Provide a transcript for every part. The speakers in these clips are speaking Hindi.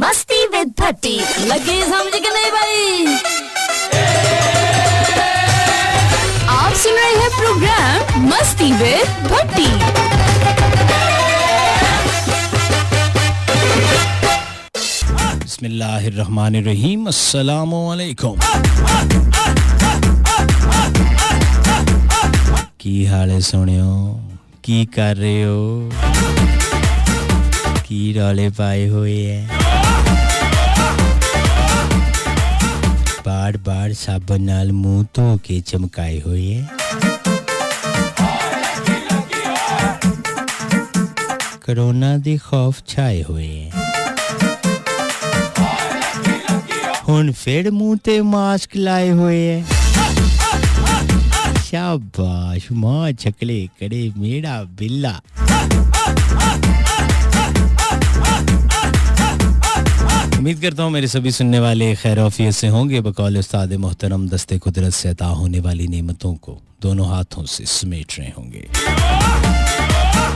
मस्ती विद भट्टी। लगे समझ के नहीं भाई? आप सुन रहे हैं प्रोग्राम मस्ती विद भट्टी। बिस्मिल्लाहिर्रहमानिर्रहीम। अस्सलामु अलैकुम। की हाल है सोनियो? की कर रहे हो? की रौले पाए हुए है? बार बार साबन नाल मुंह धो के चमकाए हुए है? कोरोना दे खौफ छाए हुए है? हुन फिर मुंह ते मास्क लाए हुए है? शाबाश मां चकले करे मेरा बिल्ला। उम्मीद करता हूँ मेरे सभी सुनने वाले खैरौफियत से होंगे। बकौल उस्ताद मोहतरम दस्ते कुदरत से अता होने वाली नेमतों को दोनों हाथों से समेट रहे होंगे।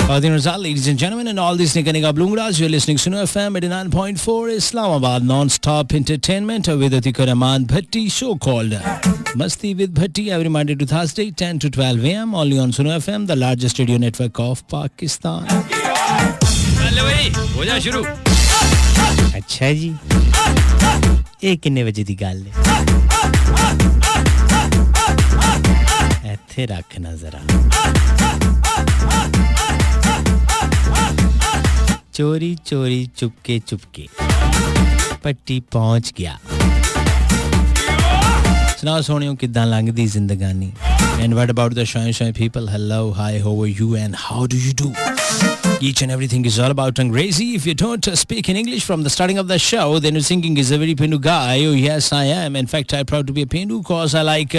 Ladies and gentlemen, and all this Nikanika Bloomgras, you're listening to Suno FM 89.4 Islamabad, non-stop entertainment with Atika Rahman Bhatti, show called Masti with Bhatti, every Monday to Thursday, 10 to 12 a.m. only on Suno FM, the largest radio network of Pakistan. चलो भाई, हो जा शुरू। अच्छा जी, ये कितने बजे दी गल है? इत्थे रखना जरा। चोरी चोरी चुपके चुपके पट्टी पहुंच गया। सुनाओ सोनियो किद्दां लंघदी जिंदगानी? And what about the shy people? Hello, hi, how are you and how do you do? Each and everything is all about Angrezi. If you don't speak in English from the starting of the show, then you're thinking is a very Pindu guy. Oh yes, I am. In fact, I'm proud to be a Pindu cause I like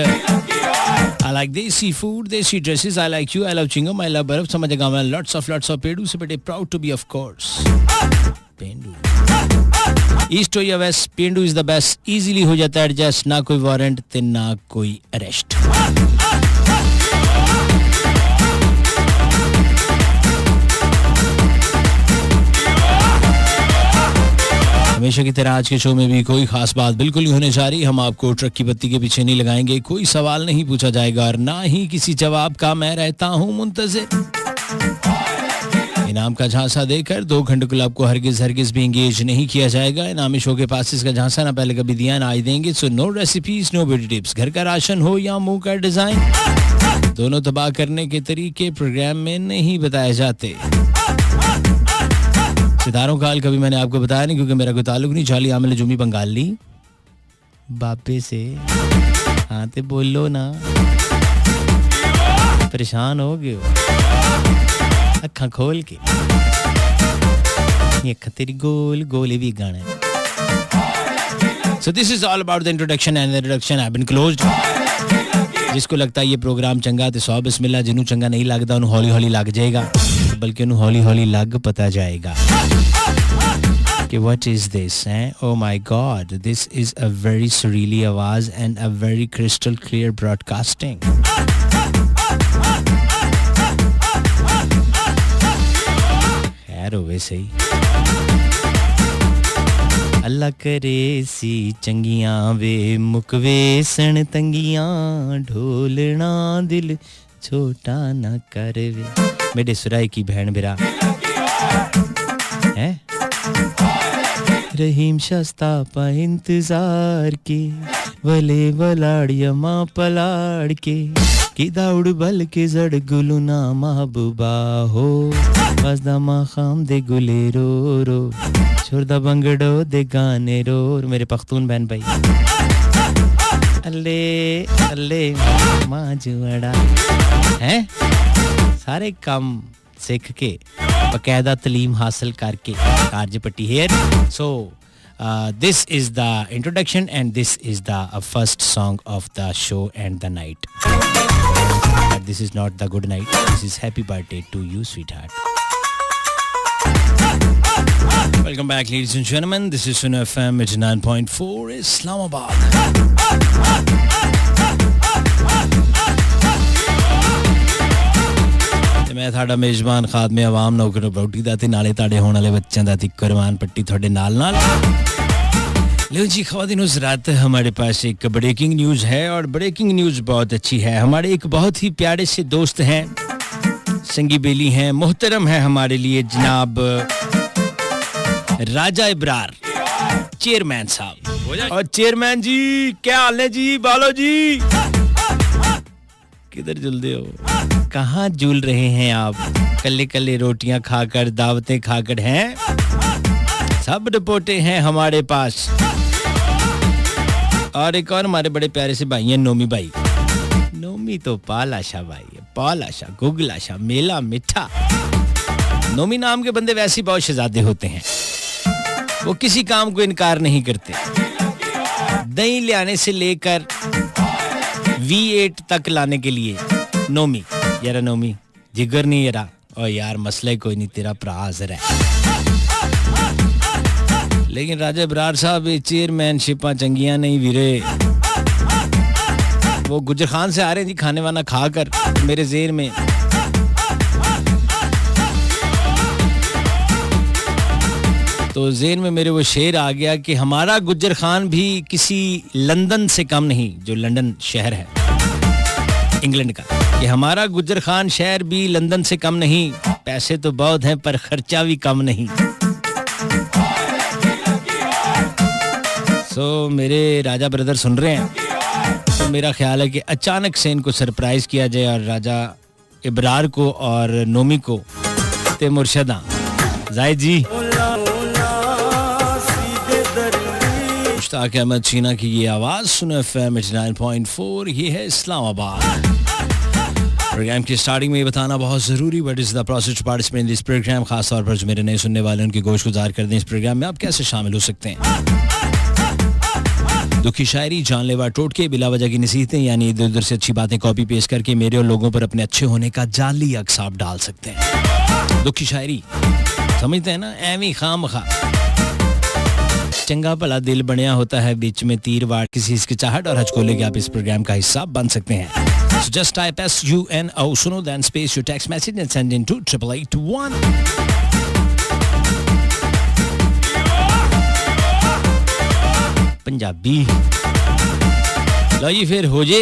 desi food, desi dresses. I like you. I love chingam. I love barf. Samajh mein lots of Pindu. So but proud to be, of course, Pindu. East or West, Pindu is the best. Easily हो जाता है adjust. ना कोई warrant, ते ना कोई arrest. हमेशा की तरह आज के शो में भी कोई खास बात बिल्कुल नहीं होने जा रही। हम आपको ट्रक की बत्ती के पीछे नहीं लगाएंगे, कोई सवाल नहीं पूछा जाएगा और ना ही किसी जवाब का मैं रहता हूं मुंतज़िर। इनाम का झांसा देकर 2 घंटे क्लब को हरगिज भी एंगेज नहीं किया जाएगा। इनामी शो के पास इसका झांसा ना पहले कभी दिया ना आज देंगे। So no recipes, no beauty tips. घर का राशन हो या मुंह का डिजाइन, दोनों तबाह करने के तरीके प्रोग्राम में नहीं बताए जाते। सितारों का हाल कभी मैंने आपको बताया नहीं क्योंकि मेरा कोई ताल्लुक नहीं। चाली आमिल जुमी बंगाली बापे से। हाँ ते बोलो ना, परेशान हो गए हो अखा खोल के? ये अखा तेरी गोल गोले भी गाना है। So this is all about the introduction and the introduction have been closed. जिसको लगता है ये प्रोग्राम चंगा ते 100 बिस्मिल्लाह, जिन्हों चंगा नहीं लगता उन्होंने हौली हौली लग जाएगा, बल्कि उन्होंने हौली हौली लग पता जाएगा कि what is this हैं? Oh my God, this is a very सुरीली आवाज and a very crystal clear broadcasting. खैर होवे सही। अल्लाह करे सी चंगियां वे मुकवे सन तंगियां, ढोलना दिल छोटा ना करवे। मेरे सुराय की बहन बिरा है रहीम शस्ता पा इंतजार के, वले वलाड़िया माँ पलाड़ के, कि दाउड़ बल के जड़ गुलुना महबूबा हो, बसदा माँ खाम दे गुले रो रो, छोड़दा बंगड़ो दे गाने रो। मेरे पख्तून बहन भाई अल्ले अल्ले माँ जुआड़ा हैं, सारे काम सीख के बकायदा तालीम हासिल करके कारजपट्टी हेयर। So this is the introduction and this is the first song of the show and the night. But this is not the good night. This is happy birthday to you, sweetheart. Welcome back, ladies and gentlemen. This is Suno FM 89.4 Islamabad. मैं ਤੁਹਾਡਾ ਮੇਜ਼ਬਾਨ ਖਾਦਮੇ ਆਵਾਮ ਨੌਕਰ ਬਰੋਟੀ ਦਾ ਤੇ ਨਾਲੇ ਤੁਹਾਡੇ ਹੋਣ ਵਾਲੇ ਬੱਚਿਆਂ ਦਾ ਤੇ ਕੁਰਬਾਨ ਪੱਟੀ ਤੁਹਾਡੇ ਨਾਲ लो जी ख़वातीन हज़रात, हमारे पास एक ब्रेकिंग न्यूज़ है और ब्रेकिंग न्यूज़ बहुत अच्छी है। हमारे एक बहुत ही प्यारे से दोस्त हैं, संगी बेली हैं, मोहतरम है हमारे लिए जनाब राजा इब्रार चेयरमैन साहब। और चेयरमैन जी क्या हाल है जी? बालो जी किधर जुलते हो, कहाँ झूल रहे हैं आप? कल्ले कल्ले रोटियां खाकर दावतें खाकर हैं, सब रिपोर्टें हैं हमारे पास। और एक और हमारे बड़े प्यारे से भाई हैं नोमी भाई। नोमी तो पालाशा भाई है, पालाशा गुगलाशा मेला मिठा। नोमी नाम के बंदे वैसे ही बहुत शहजादे होते हैं, वो किसी काम को इनकार नहीं करते। दही ले आने से लेकर V8 तक लाने के लिए नोमी यारा नोमी जिगर नहीं यारा। और यार मसला कोई नहीं, तेरा भरा हाजिर है। लेकिन राजा इब्रार साहब चेयरमैनशिपां चंगियां नहीं वीरे। वो गुजर खान से आ रहे हैं जी खाने वाना खाकर मेरे जेर में। तो जेर में मेरे वो शेर आ गया कि हमारा गुजर खान भी किसी लंदन से कम नहीं, जो लंदन शहर है इंग्लैंड का, कि हमारा गुजर खान शहर भी लंदन से कम नहीं। पैसे तो बहुत हैं पर खर्चा भी कम नहीं। तो मेरे राजा ब्रदर सुन रहे हैं तो मेरा ख्याल है कि अचानक से इनको सरप्राइज किया जाए और राजा इब्रार को और नोमी को ते मुर्शदा जाहिद जी मुश्ताक अहमद चीना की ये आवाज़ सुनो FM 89.4। ये है इस्लामाबाद। प्रोग्राम की स्टार्टिंग में ये बताना बहुत ज़रूरी, but is the process to participate in this programme. खास तौर पर जो मेरे नए सुनने वाले उनकी गोश गुजार कर दें इस प्रोग्राम में। आप कैसे शामिल हो सकते हैं? दुखी शायरी, जानलेवा टोटके, बिला वजह की नसीहतें, यानी इधर उधर से अच्छी बातें कॉपी पेस्ट करके मेरे और लोगों पर अपने अच्छे होने का जाली अक्स आप डाल सकते हैं। दुखी शायरी समझते हैं ना, एवी खाम खा चंगा भला दिल बनया होता है, बीच में तीर वार किसी हिचकिचाहट और हचकोले के आप इस प्रोग्राम का हिस्सा बन सकते हैं। So just type SUNO सुनो then space your text message and send in to 8881। Punjabi लो जी फिर हो जे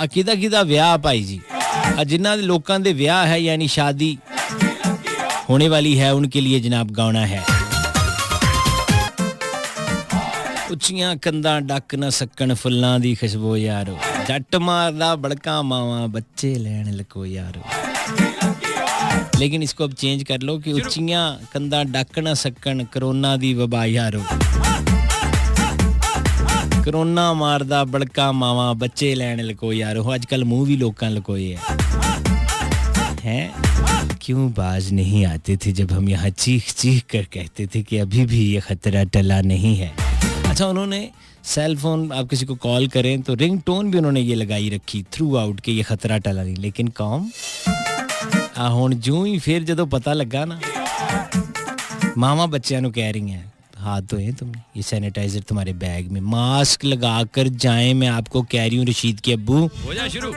किदा किदा विआह भाई जी, जिन्ना दे लोकां दे विआह है यानी शादी होने वाली है उनके लिए जनाब गाना है। उच्चियां कंधां डक न सकन फुल्लां दी खुशबू यारो, जट मारदा बड़का मावा बच्चे लैन लको यारो। लेकिन इसको अब चेंज कर लो कि उच्चियां कंधां डक न सकन कोरोना दी वबा यारो, कोरोना मारदा बड़का मावा बच्चे लैन लको यारो। आजकल मुंह भी लोकां लकोए हैं। क्यों बाज नहीं आते थे जब हम यहाँ चीख चीख कर कहते थे कि अभी भी ये खतरा टला नहीं है। अच्छा, उन्होंने सेल फोन, आप किसी को कॉल करें तो रिंग टोन भी उन्होंने ये लगाई रखी थ्रू आउट कि ये खतरा टला नहीं। लेकिन कौम हुण जूं ही फिर जदों पता लगा ना, मामा बच्चों को कह रही हैं हाथ धोए तुमने, ये सैनिटाइजर तुम्हारे बैग में, मास्क लगा कर जाएं। मैं आपको कह रही हूँ रशीद के अब्बू, हो जा शुरू।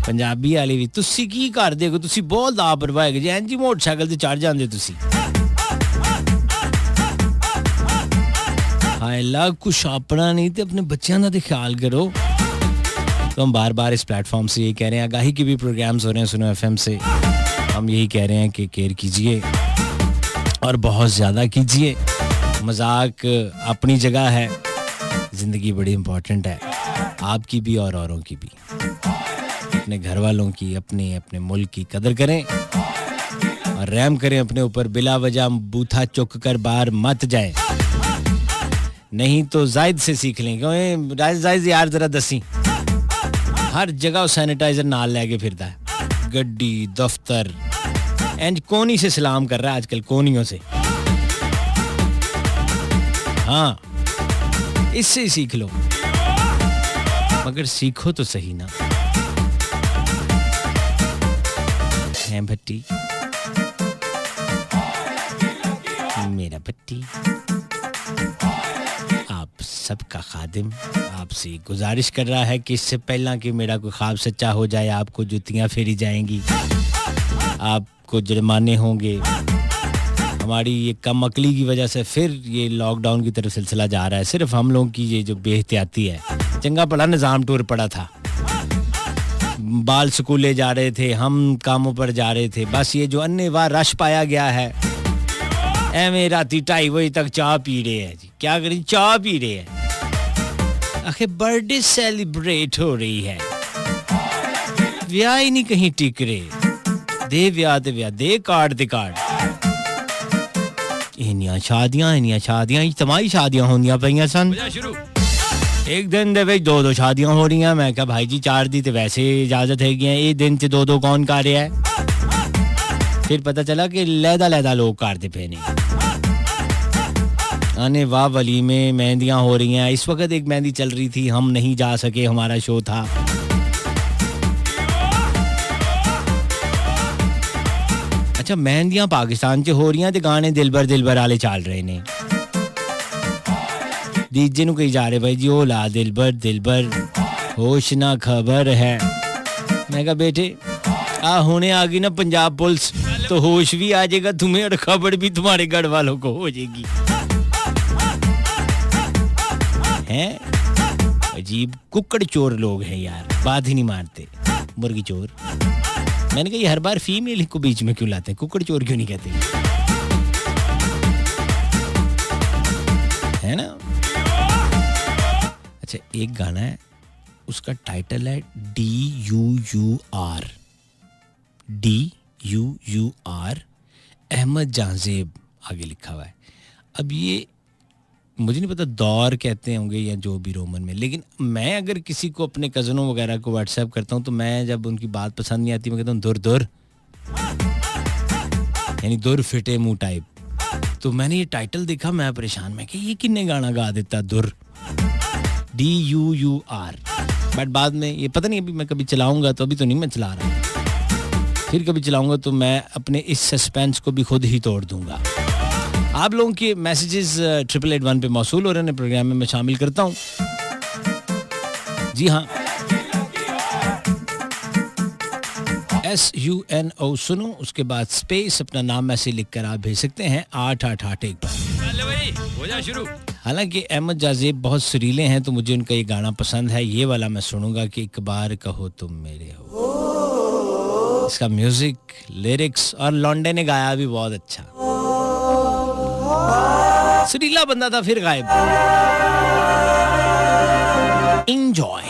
पंजाबी वाले भी तुसी की करदे हो, तुसी बहुत लापरवाह है जी, इंज मोटरसाइकिल ते चढ़ जांदे तुसी। हाय अल्लाह, कुछ अपना नहीं तो अपने बच्चों का तो ख्याल करो। तो हम बार बार इस प्लेटफॉर्म से यही कह रहे हैं, आगाही के भी प्रोग्राम्स हो रहे हैं सुनो FM से, हम यही कह रहे हैं कि केयर कीजिए और बहुत ज़्यादा कीजिए। मजाक अपनी जगह है, ज़िंदगी बड़ी इम्पोर्टेंट है, आपकी भी और औरों की भी। अपने घर वालों की, अपने अपने मुल्क की कदर करें और रहम करें अपने ऊपर। बिला वजह बूथा चुक कर बाहर मत जाएं, नहीं तो जायद से सीख लेंगे। जायद यार जरा दसी, हर जगह सैनिटाइजर नाल लेके फिरता है, गड्डी दफ्तर, एंड कोनी से सलाम कर रहा है आजकल, कोनियों से। हाँ, इससे ही सीख लो, मगर सीखो तो सही ना। है भट्टी मेरा भट्टी, आप सबका खादिम आपसे गुजारिश कर रहा है कि इससे पहला कि मेरा कोई ख्वाब सच्चा हो जाए, आपको जुतियाँ फेरी जाएंगी, आपको जुर्माने होंगे, हमारी ये कम अकली की वजह से फिर ये लॉकडाउन की तरफ सिलसिला जा रहा है। सिर्फ हम लोगों की ये जो बेहतियाती है। चंगा पड़ा निज़ाम टूर पड़ा था, बाल स्कूले जा रहे थे, हम कामों पर जा रहे थे, बस ये जो अन्यवाह रश पाया गया है, एवं राती 2:30 बजे तक चाह पी रहे हैं जी, क्या करें, चाह पी रहे हैं। आखिर बर्थडे सेलिब्रेट हो रही है, ब्याह ही नहीं कहीं टिक रहे, दे ब्याह ते ब्याह, दे कार्ड ते कार्ड, इन्नियां शादियां इज्तमाही शादियां होंदियां पईयां सन। एक दिन दे विच 2-2 शादियां हो रही हैं। मैं कहा भाई जी 4 दी तो वैसे इजाजत हैगी है, ये दिन च 2-2 कौन कर रहा है? फिर पता चला कि लैदा लोग करते पे नहीं। आने वाह वलीमे मेहंदियां हो रही हैं। इस वक्त एक मेहंदी चल रही थी, हम नहीं जा सके, हमारा शो था। अच्छा, मेहंदियां पाकिस्तान च हो रही हैं ते गाने दिलबर वाले चल रहे ने। डीजे नु कही जा रहे भाई जी, ओ ला दिलबर होश ना खबर है। मैं कहा बेटे होने आ गई ना पंजाब पुलिस, तो होश भी आ जाएगा तुम्हें और खबर भी तुम्हारे घर वालों को हो जाएगी। हैं अजीब कुक्कड़ चोर लोग हैं यार, बात ही नहीं मारते, मुर्गी चोर। मैंने कहा ये हर बार फीमेल को बीच में क्यों लाते हैं, कुक्कड़ चोर क्यों नहीं कहते, है ना? अच्छा, एक गाना है, उसका टाइटल है DUUR, अहमद जाजेब आगे लिखा हुआ है। अब ये मुझे नहीं पता दौर कहते होंगे या जो भी रोमन में, लेकिन मैं अगर किसी को अपने कज़नों वगैरह को व्हाट्सएप करता हूँ तो मैं जब उनकी बात पसंद नहीं आती मैं कहता हूँ दुर यानी दुर फिटे मुंह टाइप। तो मैंने ये टाइटल देखा, मैं परेशान, मैं कि ये किन्ने गाना गा देता, दुर DUUR। बट बाद में ये पता नहीं, अभी मैं कभी चलाऊंगा तो, अभी तो नहीं मैं चला रहा, फिर कभी चलाऊंगा तो मैं अपने इस सस्पेंस को भी खुद ही तोड़ दूंगा। आप लोगों के मैसेजेस 8881 पे मौसूल हो रहे हैं, प्रोग्राम में मैं शामिल करता हूं। जी हाँ, SUNO सुनो, उसके बाद स्पेस अपना नाम मैसेज लिखकर आप भेज सकते हैं 8881 पर। हो जा शुरू। हालांकि अहमद जाजेब बहुत सुरीले हैं तो मुझे उनका ये गाना पसंद है। ये वाला मैं सुनूंगा कि एक बार कहो तुम मेरे हो। इसका म्यूजिक, लिरिक्स और लॉन्डे ने गाया भी बहुत अच्छा। सुरीला बंदा था, फिर गायब। Enjoy.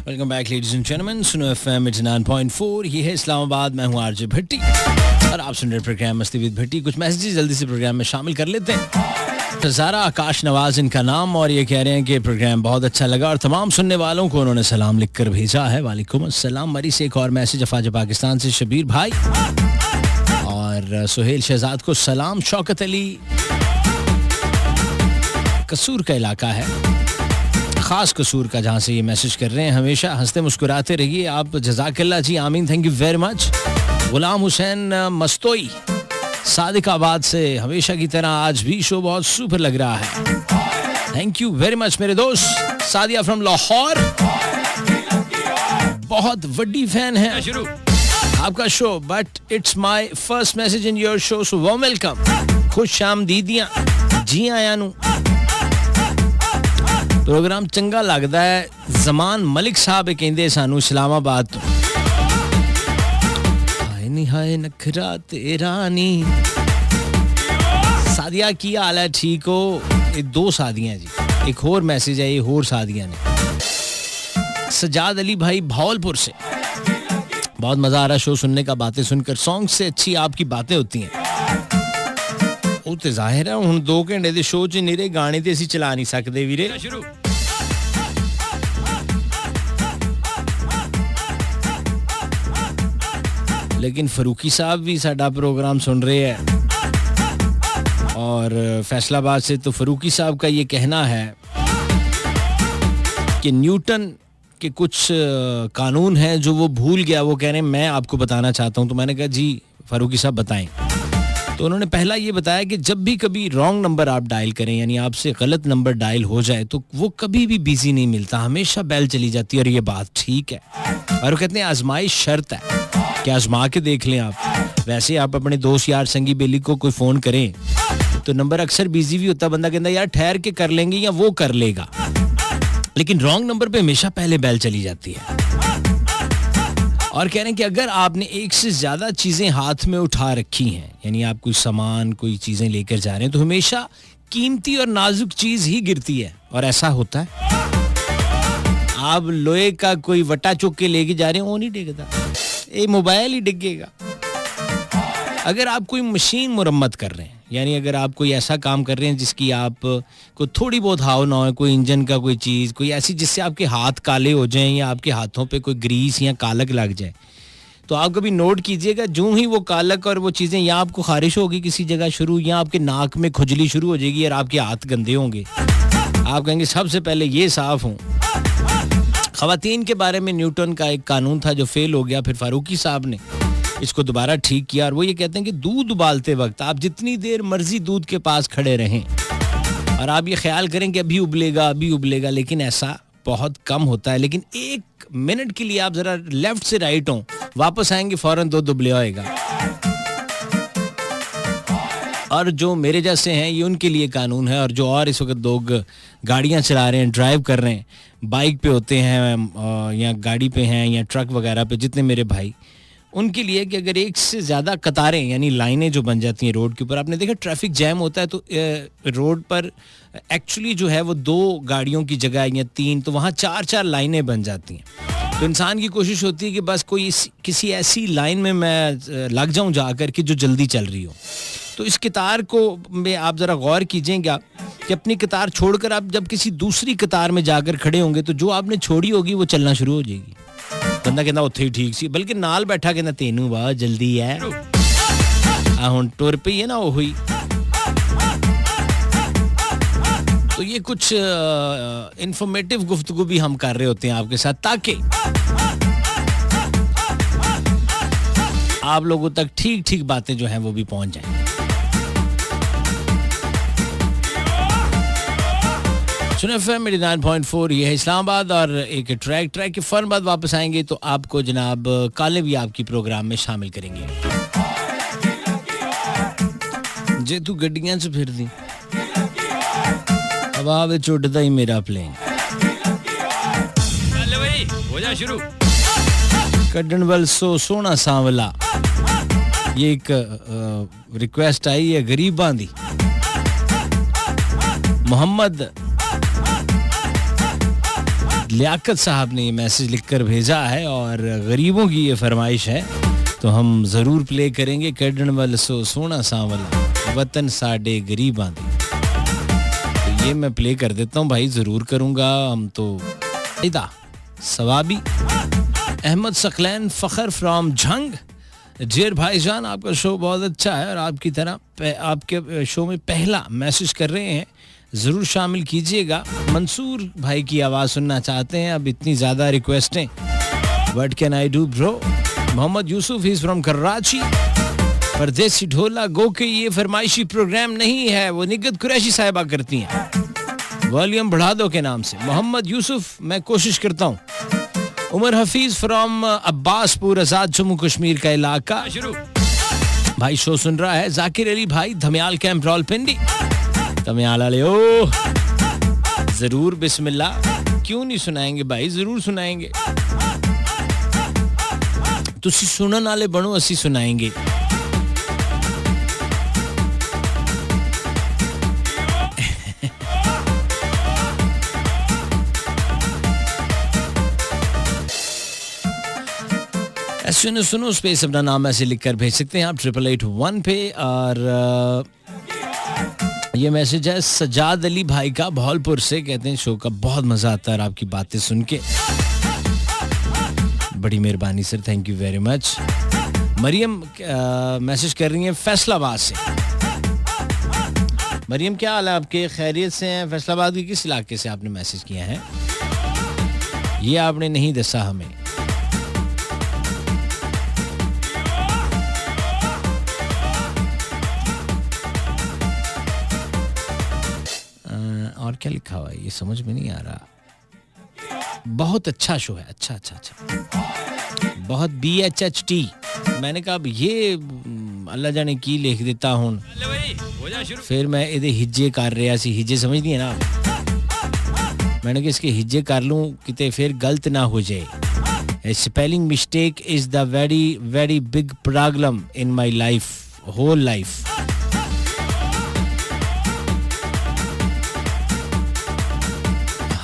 Welcome back ladies and gentleman, सुनो एफएम 89.4, ये है इस्लामाबाद। मैं हूं आरजे भट्टी और आप सुन रहे प्रोग्राम मस्ती विद भट्टी। कुछ मैसेजेस जल्दी से प्रोग्राम में शामिल कर लेते हैं। ज़ारा आकाश नवाज इनका नाम, और ये कह रहे हैं कि प्रोग्राम बहुत अच्छा लगा और तमाम सुनने वालों को उन्होंने सलाम लिखकर भेजा है। वालेकुम अस्सलाम। मरी से एक और मैसेज अफाज पाकिस्तान से शबीर भाई, और सुहेल शहजाद को सलाम। शौकत अली, कसूर का इलाका है, खास कसूर का, जहाँ से ये मैसेज कर रहे हैं। हमेशा हंसते मुस्कुराते रहिए आप, जज़ाकल्लाह जी, आमीन, thank you very much. Ghulam Hussain Mastoi Sadiqabad से, हमेशा की तरह आज भी शो बहुत सुपर लग रहा है, थैंक यू वेरी मच मेरे दोस्त। सादिया फ्रॉम लाहौर, बहुत बड़ी फैन है आपका show, but it's my first message in your show, so warm welcome. खुश शाम दीदियां, जी आया नू प्रोग्राम चंगा लगता है। जमान मलिक साहब कहते सानू इस्लामाबाद तो, हाय नी हाय नखरा तेरा नी। सादिया की हाल है, ठीक हो? ये 2 सादियां जी, एक और मैसेज है, ये और सादियां ने। सजाद अली भाई भावलपुर से, बहुत मजा आ रहा शो सुनने का, बातें सुनकर। सॉन्ग से अच्छी आपकी बातें होती हैं। ਉਹ ਤੇ ਜ਼ਾਹਿਰ ਹੈ ਹੁਣ 2 ਘੰਟੇ ਦੇ ਸ਼ੋਅ 'ਚ ਨਿਰੇ ਗਾਣੇ ਤੇ ਅਸੀਂ ਚਲਾ ਨਹੀਂ ਸਕਦੇ ਵੀਰੇ। लेकिन फरूकी साहब भी साडा प्रोग्राम सुन रहे हैं, और फैसलाबाद से तो फरूकी साहब का ये कहना है कि न्यूटन के कुछ कानून हैं जो वो भूल गया, वो कह रहे हैं मैं आपको बताना चाहता हूँ। तो मैंने कहा जी फारूकी साहब बताएं। तो उन्होंने पहला ये बताया कि जब भी कभी रॉन्ग नंबर आप डायल करें, यानी आपसे गलत नंबर डायल हो जाए, तो वो कभी भी बिजी नहीं मिलता, हमेशा बेल चली जाती है। और ये बात ठीक है, और वो कहते हैं आजमाइश शर्त है कि आजमा के देख लें आप। वैसे आप अपने दोस्त यार संगी बेली को कोई फ़ोन करें तो नंबर अक्सर बिजी भी होता, बंदा कहता है यार ठहर के कर लेंगे या वो कर लेगा, लेकिन रॉन्ग नंबर पे हमेशा पहले बेल चली जाती है। और कह रहे हैं कि अगर आपने एक से ज़्यादा चीज़ें हाथ में उठा रखी हैं, यानी आप कोई सामान कोई चीज़ें लेकर जा रहे हैं, तो हमेशा कीमती और नाजुक चीज़ ही गिरती है। और ऐसा होता है, आप लोहे का कोई वटा चुक के लेके जा रहे हैं, वो नहीं डिगता, ये मोबाइल ही डिगेगा। अगर आप कोई मशीन मुरम्मत कर रहे हैं, यानी अगर आप कोई ऐसा काम कर रहे हैं जिसकी आप को थोड़ी बहुत हाव ना हो, कोई इंजन का कोई चीज़ कोई ऐसी जिससे आपके हाथ काले हो जाएं या आपके हाथों पे कोई ग्रीस या कालक लग जाए, तो आप कभी नोट कीजिएगा, जो ही वो कालक और वो चीज़ें या आपको खारिश होगी किसी जगह शुरू, या आपके नाक में खुजली शुरू हो जाएगी और आपके हाथ गंदे होंगे, आप कहेंगे सबसे पहले ये साफ़ हों। ख़वातीन के बारे में न्यूटन का एक कानून था जो फेल हो गया, फिर फारूकी साहब ने इसको दोबारा ठीक किया, और वो ये कहते हैं कि दूध उबालते वक्त आप जितनी देर मर्जी दूध के पास खड़े रहें और आप ये ख्याल करें कि अभी उबलेगा, लेकिन ऐसा बहुत कम होता है। लेकिन 1 मिनट के लिए आप जरा लेफ्ट से राइट हों, वापस आएंगे फौरन दूध उबले होएगा। और जो मेरे जैसे हैं ये उनके लिए कानून है, और जो और इस वक्त लोग गाड़ियां चला रहे हैं, ड्राइव कर रहे हैं, बाइक पे होते हैं या गाड़ी पे हैं या ट्रक वगैरह पे, जितने मेरे भाई, उनके लिए कि अगर एक से ज़्यादा कतारें यानी लाइनें जो बन जाती हैं रोड के ऊपर, आपने देखा ट्रैफिक जैम होता है तो रोड पर एक्चुअली जो है वो 2 गाड़ियों की जगह या 3, तो वहाँ 4-4 लाइनें बन जाती हैं। तो इंसान की कोशिश होती है कि बस कोई किसी ऐसी लाइन में मैं लग जाऊं जाकर कि जो जल्दी चल रही हो। तो इस कतार को में आप ज़रा गौर कीजिएगा कि अपनी कतार छोड़कर आप जब किसी दूसरी कतार में जाकर खड़े होंगे तो जो आपने छोड़ी होगी वो चलना शुरू हो जाएगी। बंदा कहता उत्थे ही ठीक सी, बल्कि नाल बैठा कहता तेनू वाह जल्दी है, हुण टुर पई है ना वो हुई। तो ये कुछ इंफॉर्मेटिव गुफ्तगू भी हम कर रहे होते हैं आपके साथ, ताकि आप लोगों तक ठीक ठीक बातें जो हैं वो भी पहुंच जाएं। सुनो FM 89.4, ये है इस्लामाबाद, और एक ट्रैक के फौरन बाद वापस आएंगे तो आपको जनाब काले भी आपकी प्रोग्राम में शामिल करेंगे। जे तू गड्डियां च फिर दी हवा विच उड़दा ही मेरा प्लेन, चल भाई हो जा शुरू। कड्डन वल सो सोना सांवला, ये एक रिक्वेस्ट आई है गरीबां दी। मोहम्मद लियाकत साहब ने ये मैसेज लिखकर भेजा है और गरीबों की ये फरमाइश है, तो हम ज़रूर प्ले करेंगे। कड्डन वल सो सोना सांवला वतन साडे गरीबां दी, तो ये मैं प्ले कर देता हूँ भाई, ज़रूर करूँगा। हम तो इदा सवाबी अहमद सकलैन फ़खर फ्रॉम झंग, जेर भाईजान आपका शो बहुत अच्छा है और आपकी तरह आपके शो में पहला मैसेज कर रहे हैं, ज़रूर शामिल कीजिएगा। मंसूर भाई की आवाज़ सुनना चाहते हैं, अब इतनी ज़्यादा रिक्वेस्टें, what can I do bro. Mohammad Yusuf is from Karachi, परदेसी ढोला गो के ये फरमाइशी प्रोग्राम नहीं है, वो निगत कुरैशी साहिबा करती हैं, वॉल्यूम बढ़ा दो के नाम से। मोहम्मद यूसुफ मैं कोशिश करता हूँ। उमर हफीज फ्रॉम अब्बासपुर, आजाद जम्मू कश्मीर का इलाका, भाई शो सुन रहा है। जाकिर अली भाई धमियाल कैंप रावलपिंडी, धमियाल वाले ओ जरूर बिस्मिल्लाह, क्यों नहीं सुनाएंगे भाई, जरूर सुनाएंगे। तुसी सुनन वाले बनो, असी सुनाएंगे। सुनो स्पेस अपना नाम ऐसे लिखकर भेज सकते हैं आप 8881 पे। और ये मैसेज है सजाद अली भाई का भावलपुर से, कहते हैं शो का बहुत मजा आता है आपकी बातें सुन के, बड़ी मेहरबानी sir, thank you very much. Maryam message कर रही हैं फैसलाबाद से। मरियम क्या हाल है आपके, खैरियत से हैं? फैसलाबाद के किस इलाके से आपने मैसेज किया है, ये आपने नहीं दसा हमें। और क्या लिखा हुआ है ये समझ में नहीं आ रहा। बहुत अच्छा शो है, अच्छा अच्छा अच्छा, बहुत BHHT। मैंने कहा अब ये अल्लाह जाने की लिख देता हूँ, ले भाई हो जा शुरू। फिर मैं ਇਹਦੇ ਹਿੱਜੇ ਕਰ ਰਿਹਾ ਸੀ, ਹਿੱਜੇ ਸਮਝਦੀ ਹੈ ਨਾ, मैंने कहा इसके हिज्जे कर लूं किते फिर गलत ना हो जाए। Spelling mistake is the very very big problem in my life, whole life.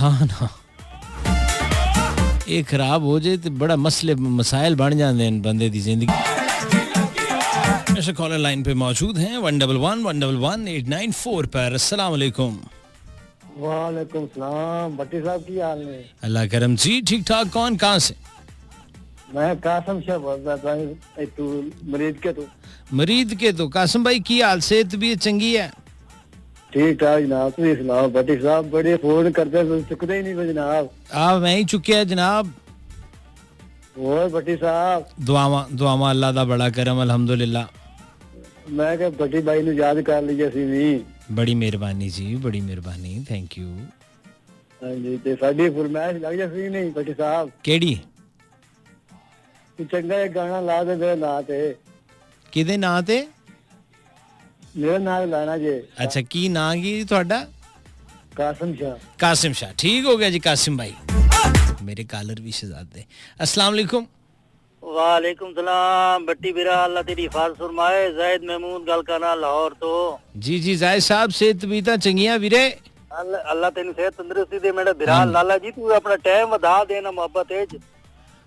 हाँ ना, ये खराब हो जाए तो बड़ा मसले मसाइल बन जाते हैं बंदे की जिंदगी। ऐसे कॉलर लाइन पे मौजूद हैं 111-111-894 पर। अस्सलाम वालेकुम। वालेकुम सलाम। भट्टी साहब की हाल है? अल्लाह करम जी, ठीक ठाक। कौन कहाँ से? मैं कासम शाह बोल रहा था, तू मरीद के तो मरीद के तो कासम भाई की हाल, सेहत भी चंगी है? ठीक ठाक जनाब, तुम सुनाओ? भट्टी साहब बड़े फोन करते तो चुकते ही नहीं हो जनाब। मैं ही चुकिया जनाब। और भट्टी साहब दुआवा अल्लाह दा बड़ा करम अल्हम्दुलिल्लाह। मैं क्या भट्टी भाई ने याद कर लिया सी नहीं? बड़ी मेहरबानी जी, बड़ी मेहरबानी, थैंक यू। हाँ जी, ते साडी फरमाइश लग जासी नहीं भट्टी साहब? केड़ी? तू चंगा एक गाना ला दे मेरे नाम ते। किदे नाम ते? मेरा नाम लाना जे। अच्छा, की नाम की ਤੁਹਾਡਾ? कासम शाह। कासिम शाह, ठीक हो गया जी कासिम भाई। मेरे कॉलर भी शहजादे। अस्सलाम वालेकुम। वालेकुम सलाम। भट्टी बिरा अल्लाह तेरी हिफाजत फरमाए। जायद महमूद गल करना लाहौर तो। जी जी जायद साहब, सेहत भी ਤਾਂ ਚੰਗੀਆਂ ਵੀਰੇ? अल्लाह तेन सेहत तंदुरुस्ती दे मेरा बिरा। लाला जी तू अपना टाइम ਵਧਾ देना मोहब्बत है।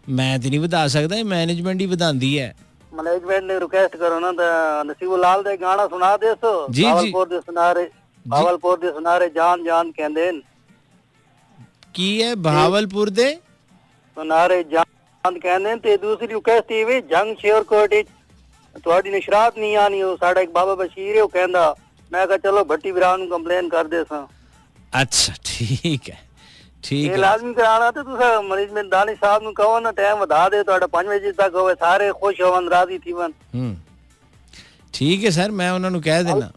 मैं तो नहीं ਵਧਾ ਸਕਦਾ, ਇਹ मैनेजमेंट ही ਵਧਾਉਂਦੀ है। मैनेजमेंट ने रिक्वेस्ट करो ना तो नसीब लाल दे गाना सुना दे सो। जी, भावलपुर दे सुनारे जान जान कहंदे न। की है भावलपुर दे सुनारे जान कहंदे ते दूसरी रिक्वेस्ट ये वे जंग शेर कोट ਤੁਹਾਡੀ ਨਸ਼ਰਾਤ ਨਹੀਂ ਆਣੀ। ਉਹ ਸਾਡਾ ਇੱਕ ਬਾਬਾ ਬਸ਼ੀਰ ਹੈ, ਉਹ ਕਹਿੰਦਾ। ਮੈਂ ਕਿਹਾ ਚਲੋ ਭੱਟੀ ਵੀਰਾਂ ਨੂੰ ਕੰਪਲੇਨ ਕਰਦੇ ਸਾਂ। अच्छा ठीक है, ठीक ਇਹ है। ਲਾਜ਼ਮੀ ਕਰਾਣਾ ਤੇ ਤੁਸੀਂ ਮੈਨੇਜਮੈਂਟ ਦਾਨੀ ਸਾਹਿਬ ਨੂੰ ਕਹੋ ਨਾ ਟਾਈਮ ਵਧਾ ਦੇ ਤੁਹਾਡਾ 5 ਵਜੇ ਤੱਕ ਹੋਵੇ, ਸਾਰੇ ਖੁਸ਼ ਹੋਵਨ ਰਾਜ਼ੀ ਥੀਵਨ। ठीक है सर, मैं ਉਹਨਾਂ ਨੂੰ ਕਹਿ ਦੇਣਾ।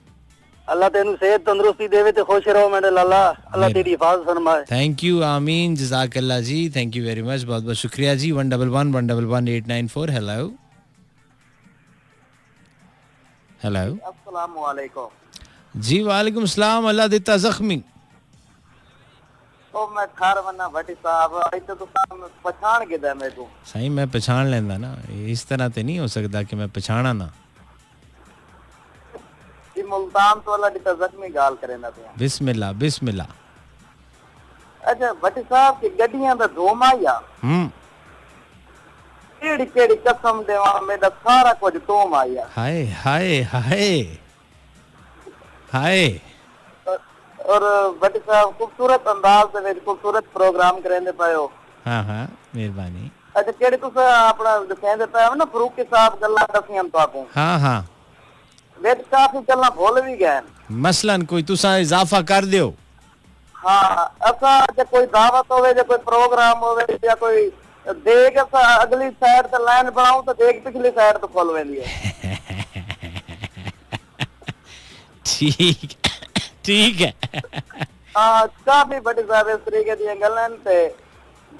ਅੱਲਾ ਤੈਨੂੰ ਸਿਹਤ ਤੰਦਰੁਸਤੀ ਦੇਵੇ ਤੇ ਖੁਸ਼ ਰਹੋ ਮੇਰੇ ਲਾਲਾ। ਅੱਲਾ ਤੇਰੀ ਹਿਫਾਜ਼ਤ फरमाए। थैंक यू, आमीन, जज़ाकल्लाह जी, थैंक यू वेरी मच, बहुत बहुत शुक्रिया जी। 111-111-894। हेलो हेलो अस्सलाम वालेकुम जी। वालेकुम सलाम। अल्लाह दिता जख्मी। ओ मैं खार वना भट्टी साहब इते तो पहचान के दे मैं तू सही मैं पहचान लेंदा ना, इस तरह ते नहीं हो सकता कि मैं पहचाना ना। जी मुल्तान तो अल्लाह दिता जख्मी गाल करे ना तू। बिस्मिल्लाह बिस्मिल्लाह। अच्छा भट्टी साहब की गड्डियां दा धोमा या केड़ी केड़ी कसम देवा मेरा सारा कुछ तो माया। हाय हाय हाय हाय। और भट्टी साहब खूबसूरत अंदाज दे विच खूबसूरत प्रोग्राम करेंदे पयो। हाँ हाँ मेहरबानी। अच्छा केड़ी तुस अपना दसेंदे पयो ना फरूकी साहब गल्लां दसियां ताको। हाँ हाँ विच काफी गल्लां भुल भी गए। मसलन कोई तुसा इजाफा कर दियो। हाँ असा जे कोई दावत होवे, जे कोई प्रोग्राम होवे या कोई देख असा अगली साइड ते लाइन बनाऊं तो देख पिछली साइड तो खोल वेंदी है। ठीक ठीक है। हाँ काफी बड़ी साहब इस तरीके दी गल्लां ते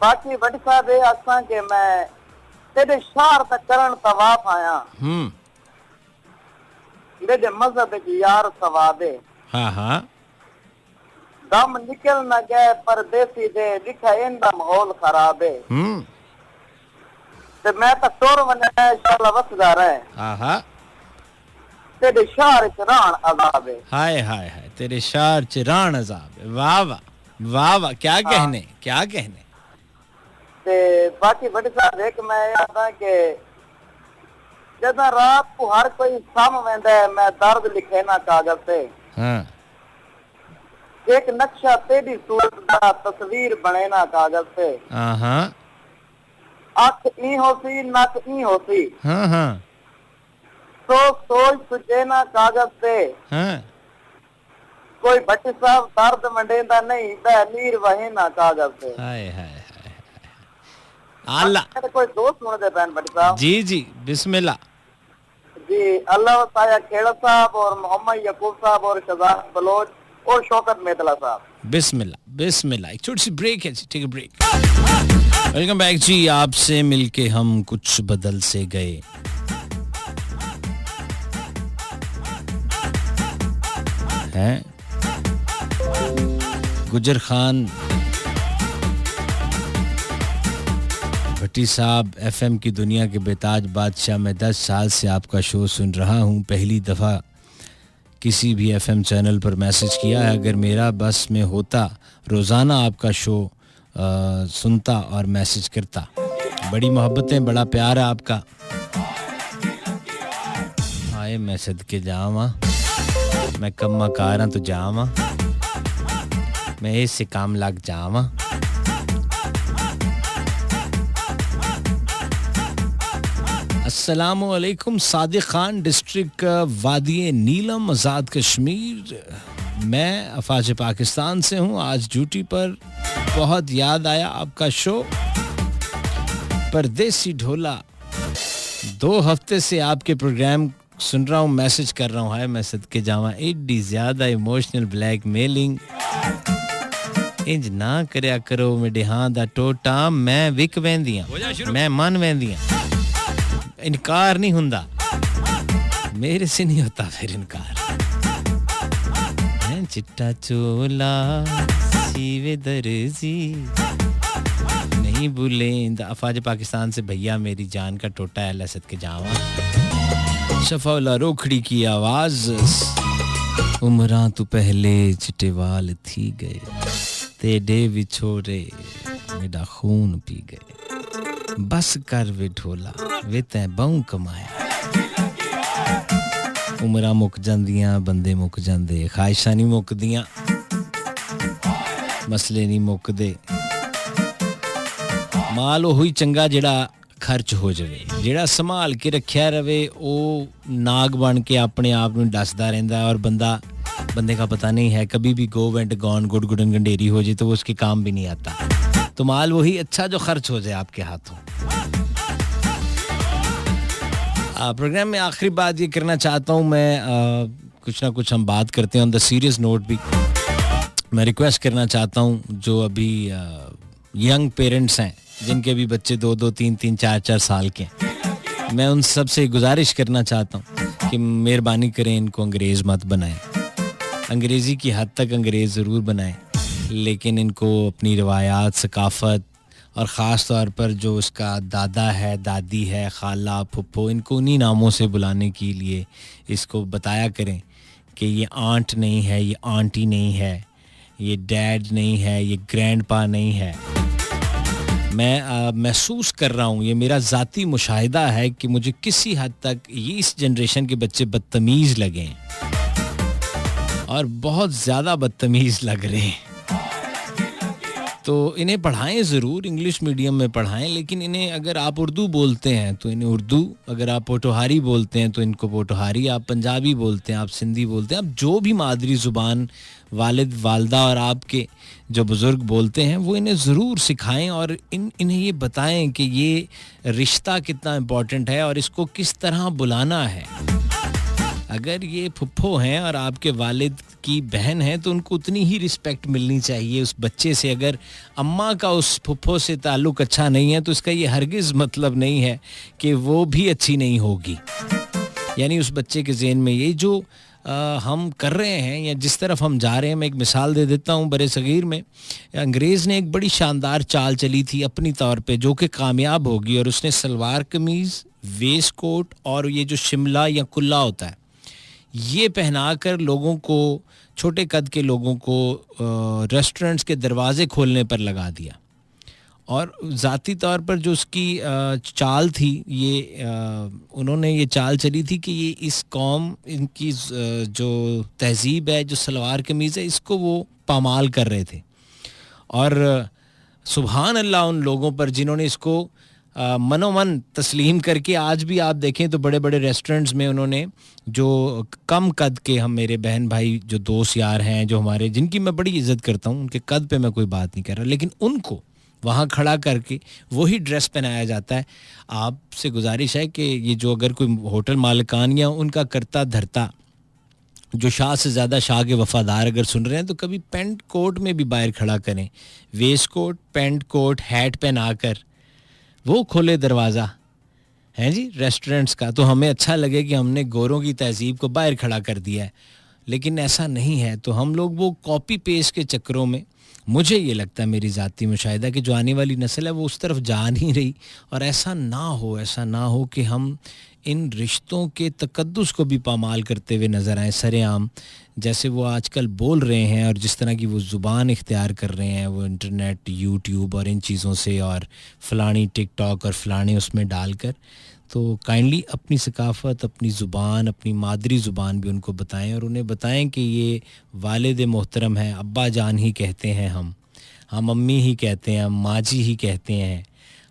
बाकी बड़ी साहब ये आसां के मैं तेरे शहर तक करन तवाफ आया। मेरे मजहब की यार सवादे। हाँ हाँ दम निकल न गए परदेसी दे दिखा इंदा माहौल खराब है। ते मैं तो टोर वने इंशाल्लाह वसदा रहे। हाँ हाँ तेरे शहर च रान अजाब है। हाय हाय हाय, तेरे शहर च रान अजाब है। वाह वाह वाह वाह, क्या कहने क्या कहने। ते बाकी बड़े साहब एक मैं याद है कि जब रात को हर कोई साम वेंदा है, मैं दर्द लिखे ना कागज पे। हाँ एक नक्शा तेरी सूरत दा तस्वीर बने ना कागज पे। हाँ आँख ई होसी नक ई होसी। हाँ हाँ तो सोच सुचे ना कागज पे। हाँ कोई भट्टी साहब दर्द मंडेंदा नहीं बह नीर वहे ना कागज पे। हाय हाय हाय अल्लाह। कोई दोस्त सुन दे बहन भट्टी साहब। जी जी बिस्मिल्लाह। जी अल्लाह ताया खेड़ा साहब और मोहम्मद यकूब साहब और शहजाद बलोच और शौकत मेतला साहब। बिस्मिल्लाह बिस्मिल्लाह। एक छोटी सी ब्रेक है जी, take a break. Welcome back जी। आपसे मिलके हम कुछ बदल से गए। हैं गुजर खान भट्टी साहब, एफएम की दुनिया के बेताज बादशाह, मैं 10 साल से आपका शो सुन रहा हूँ। पहली दफ़ा किसी भी एफएम चैनल पर मैसेज किया है। अगर मेरा बस में होता रोज़ाना आपका शो सुनता और मैसेज करता। बड़ी मोहब्बतें, बड़ा प्यार है आपका। आए मैं सदके जावा, मैं कम्मा कारा तो जावा, मैं इससे काम लग जावा। अस्सलामु अलैकुम सादिक खान, डिस्ट्रिक्ट वादी नीलम, आज़ाद कश्मीर। मैं अफाज पाकिस्तान से हूँ। आज ड्यूटी पर बहुत याद आया आपका शो। परदेसी ढोला, 2 हफ्ते से आपके प्रोग्राम सुन रहा हूँ, मैसेज कर रहा हूँ। हाय मैं सदके जावा। एडी ज्यादा इमोशनल ब्लैकमेलिंग इंज ना करया करो। मेरे हाँ दा टोटा मैं विक वेंदियां, मैं मन वेंदियां। इनकार नहीं हुंदा, मेरे से नहीं होता फिर इनकार। चिट्टा चोला सीवे दर्जी नहीं भूले। अफाज पाकिस्तान से भैया मेरी जान का टोटा है, लसद के जावा। शफौला रोखड़ी की आवाज, उमरां तू पहले चिट्टे वाल थी गए, तेरे विछोरे मेरा खून पी गए। बस कर वे ढोला वे तैं बहु कमाया। उमरां मुक जांदियां, बंदे मुक जांदे, ख्वाहिशां नहीं मुकदियां, मसले नहीं मुकदे। माल ਉਹੀ ਚੰਗਾ ਜਿਹੜਾ ਖਰਚ ਹੋ ਜਾਵੇ, ਜਿਹੜਾ ਸੰਭਾਲ ਕੇ ਰੱਖਿਆ ਰਵੇ ਉਹ ਨਾਗ ਬਣ ਕੇ ਆਪਣੇ ਆਪ ਨੂੰ ਡਸਦਾ ਰਹਿੰਦਾ और बंदे का पता नहीं है, कभी भी गो वेंट गॉन गुड़गुड़न गंडेरी हो जाए तो वो उसके काम भी नहीं आता। तो माल वही अच्छा जो खर्च हो जाए आपके हाथों। प्रोग्राम में आखिरी बात ये करना चाहता हूँ मैं, कुछ ना कुछ हम बात करते हैं ऑन द सीरियस नोट भी। मैं रिक्वेस्ट करना चाहता हूँ जो अभी यंग पेरेंट्स हैं जिनके भी बच्चे 2-2, 3-3, 4-4 साल के, मैं उन सब से गुजारिश करना चाहता हूँ कि मेहरबानी करें इनको अंग्रेज़ मत बनाएं। अंग्रेज़ी की हद तक अंग्रेज़ ज़रूर बनाएं, लेकिन इनको अपनी रवायात, सकाफ़त और ख़ास तौर पर जो उसका दादा है, दादी है, खाला, फुप्पो, इनको उन्हीं नामों से बुलाने के लिए इसको बताया करें कि ये आंट नहीं है, ये आंटी नहीं है, ये डैड नहीं है, ये ग्रैंडपा नहीं है। मैं महसूस कर रहा हूँ, ये मेरा ज़ाती मुशाहिदा है कि मुझे किसी हद तक ये इस जनरेशन के बच्चे बदतमीज़ लगे हैं और बहुत ज़्यादा बदतमीज़ लग रहे हैं। तो इन्हें पढ़ाएं ज़रूर, इंग्लिश मीडियम में पढ़ाएं, लेकिन इन्हें अगर आप उर्दू बोलते हैं तो इन्हें उर्दू, अगर आप पोटोहारी बोलते हैं तो इनको पोटोहारी, आप पंजाबी बोलते हैं, आप सिंधी बोलते हैं, आप जो भी मादरी ज़ुबान वालिद वालदा और आपके जो बुज़ुर्ग बोलते हैं वो इन्हें ज़रूर सिखाएं और इन्हें ये बताएं कि ये रिश्ता कितना इम्पोर्टेंट है और इसको किस तरह बुलाना है। अगर ये फुप्पो हैं और आपके वालिद की बहन है तो उनको उतनी ही रिस्पेक्ट मिलनी चाहिए उस बच्चे से। अगर अम्मा का उस फुप्पो से ताल्लुक़ अच्छा नहीं है तो इसका ये हरगिज़ मतलब नहीं है कि वो भी अच्छी नहीं होगी। यानी उस बच्चे के ज़हन में ये जो हम कर रहे हैं या जिस तरफ हम जा रहे हैं, मैं एक मिसाल दे देता हूँ। बरे सगीर में अंग्रेज़ ने एक बड़ी शानदार चाल चली थी अपनी तौर पे जो कि कामयाब होगी, और उसने सलवार कमीज़, वेस्ट कोट और ये जो शिमला या कुल्ला होता है ये पहनाकर लोगों को, छोटे कद के लोगों को रेस्टोरेंट्स के दरवाजे खोलने पर लगा दिया। और ज़ाती तौर पर जो उसकी चाल थी, ये उन्होंने ये चाल चली थी कि ये इस कौम, इनकी जो तहज़ीब है, जो सलवार कमीज़ है, इसको वो पामाल कर रहे थे। और सुभान अल्लाह उन लोगों पर जिन्होंने इसको मनोमन तस्लीम करके, आज भी आप देखें तो बड़े बड़े रेस्टोरेंट्स में उन्होंने जो कम कद के, हम मेरे बहन भाई जो दोस्त यार हैं जो हमारे, जिनकी मैं बड़ी इज़्ज़त करता हूँ, उनके कद पे मैं कोई बात नहीं कर रहा, लेकिन उनको वहाँ खड़ा करके वही ड्रेस पहनाया जाता है। आपसे गुजारिश है कि ये जो अगर कोई होटल मालिकान या उनका करता धरता जो शाह से ज़्यादा शाह के वफादार अगर सुन रहे हैं तो कभी पेंट कोट में भी बाहर खड़ा करें, waistcoat, pant coat, hat पहना कर वो खोले दरवाज़ा हैं जी रेस्टोरेंट्स का, तो हमें अच्छा लगे कि हमने गोरों की तहजीब को बाहर खड़ा कर दिया है। लेकिन ऐसा नहीं है, तो हम लोग वो कॉपी पेस्ट के चक्करों में, मुझे ये लगता है मेरी ज़ाती मुशाहिदा कि जो आने वाली नस्ल है वो उस तरफ जा नहीं रही। और ऐसा ना हो कि हम इन रिश्तों के तकद्दुस को भी पामाल करते हुए नज़र आए सरेआम, जैसे वो आजकल बोल रहे हैं और जिस तरह की वो ज़ुबान इख्तियार कर रहे हैं वो इंटरनेट, यूट्यूब और इन चीज़ों से, और फ़लानी टिकटॉक और फ़लाने उसमें डालकर। तो काइंडली अपनी सकाफ़त, अपनी ज़ुबान, अपनी मादरी ज़ुबान भी उनको बताएं और उन्हें बताएं कि ये वालिद मोहतरम है, अब्बा जान ही कहते हैं हम अम्मी ही कहते हैं, हम माँ जी ही कहते हैं,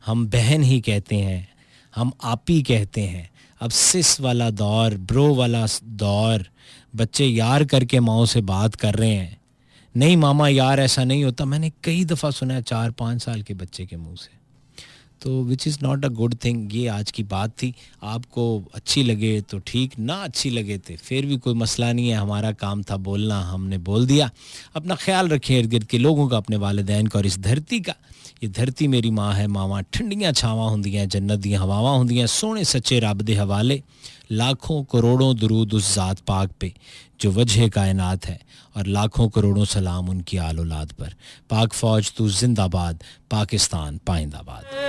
हम बहन ही कहते हैं, हम आपी कहते हैं। अब सिस वाला दौर, ब्रो वाला दौर, बच्चे यार करके माओ से बात कर रहे हैं। नहीं मामा यार ऐसा नहीं होता, मैंने कई दफ़ा सुना है 4-5 साल के बच्चे के मुंह से, तो which is not a good thing. ये आज की बात थी, आपको अच्छी लगे तो ठीक, ना अच्छी लगे तो फिर भी कोई मसला नहीं है, हमारा काम था बोलना, हमने बोल दिया। अपना ख्याल रखें इर्द गिर्द के लोगों का, अपने वालिदैन का और इस धरती का। ये धरती मेरी माँ है, मावा ठंडियाँ छावां होंदियां, जन्नत दी हवावां होंदियां, सोने सच्चे रब दे हवाले, लाखों करोड़ों दुरूद उस ज़ात पाक पे जो वजह कायनात है, और लाखों करोड़ों सलाम उनकी आल औलाद पर। पाक फ़ौज तू जिंदाबाद, पाकिस्तान पाइंदाबाद।